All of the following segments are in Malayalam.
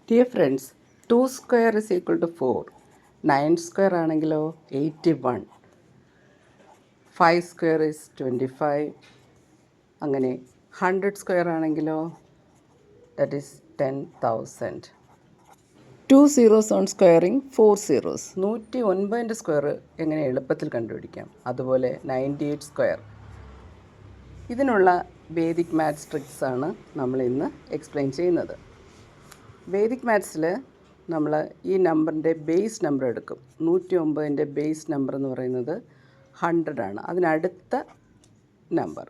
Dear friends, 2 square is equal to 4. 9 square ആണെങ്കിലോ 81. 5 square is 25. അങ്ങനെ 100 square ആണെങ്കിലോ that is 10,000. 2 zeros on squaring 4 zeros. 109 square എങ്ങനെ എളുപ്പത്തിൽ കണ്ടുപിടിക്കാം? അതുപോലെ 98 സ്ക്വയർ. ഇതിനുള്ള വേദിക് മാത്സ് ട്രിക്സ് ആണ് നമ്മൾ ഇന്ന് എക്സ്പ്ലെയിൻ ചെയ്യുന്നത്. വേദിക് മാത്സിൽ നമ്മൾ ഈ നമ്പറിൻ്റെ ബേസ് നമ്പർ എടുക്കും. 109ൻ്റെ ബേസ് നമ്പർ എന്ന് പറയുന്നത് 100 ആണ്. അതിനടുത്ത നമ്പർ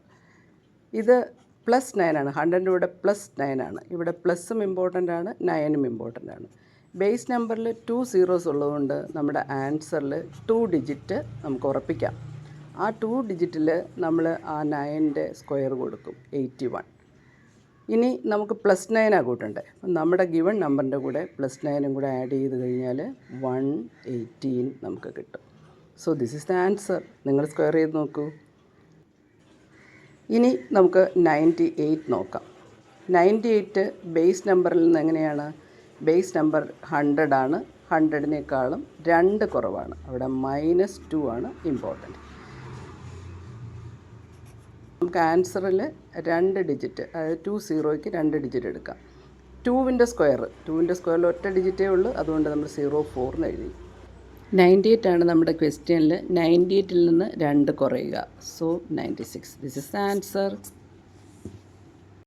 ഇത് +9 ആണ്. 100ൻ്റെ കൂടെ +9 ആണ്. ഇവിടെ പ്ലസ്സും ഇമ്പോർട്ടൻ്റ് ആണ്, 9ഉം ഇമ്പോർട്ടൻ്റ് ആണ്. ബേസ് നമ്പറിൽ 2 zeros ഉള്ളതുകൊണ്ട് നമ്മുടെ ആൻസറിൽ 2 ഡിജിറ്റ് നമുക്ക് ഉറപ്പിക്കാം. ആ 2 ഡിജിറ്റിൽ നമ്മൾ ആ 9ൻ്റെ സ്ക്വയർ കൊടുക്കും, 81. ഇനി നമുക്ക് +9 കൂട്ടണ്ടേ. നമ്മുടെ ഗിവൺ നമ്പറിൻ്റെ കൂടെ +9ഉം കൂടെ ആഡ് ചെയ്ത് കഴിഞ്ഞാൽ 118 നമുക്ക് കിട്ടും. So this is the answer. നിങ്ങൾ സ്ക്വയർ ചെയ്ത് നോക്കൂ. ഇനി നമുക്ക് 98 നോക്കാം. 98 ബേസ് നമ്പറിൽ നിന്ന് എങ്ങനെയാണ്? ബേസ് നമ്പർ 100 ആണ്. 100നേക്കാളും 2 കുറവാണ്. അവിടെ -2 ആണ് ഇമ്പോർട്ടൻറ്റ്. നമുക്ക് ആൻസറിൽ 2 ഡിജിറ്റ്, അതായത് 20ക്ക് 2 ഡിജിറ്റ് എടുക്കാം. 2ൻ്റെ സ്ക്വയറിൽ ഒറ്റ ഡിജിറ്റേ ഉള്ളൂ. അതുകൊണ്ട് നമ്മൾ 04 എന്ന് എഴുതി. 98 ആണ് നമ്മുടെ ക്വസ്റ്റ്യനിൽ. 98ൽ നിന്ന് 2 കുറയുക. So 96. This is the answer.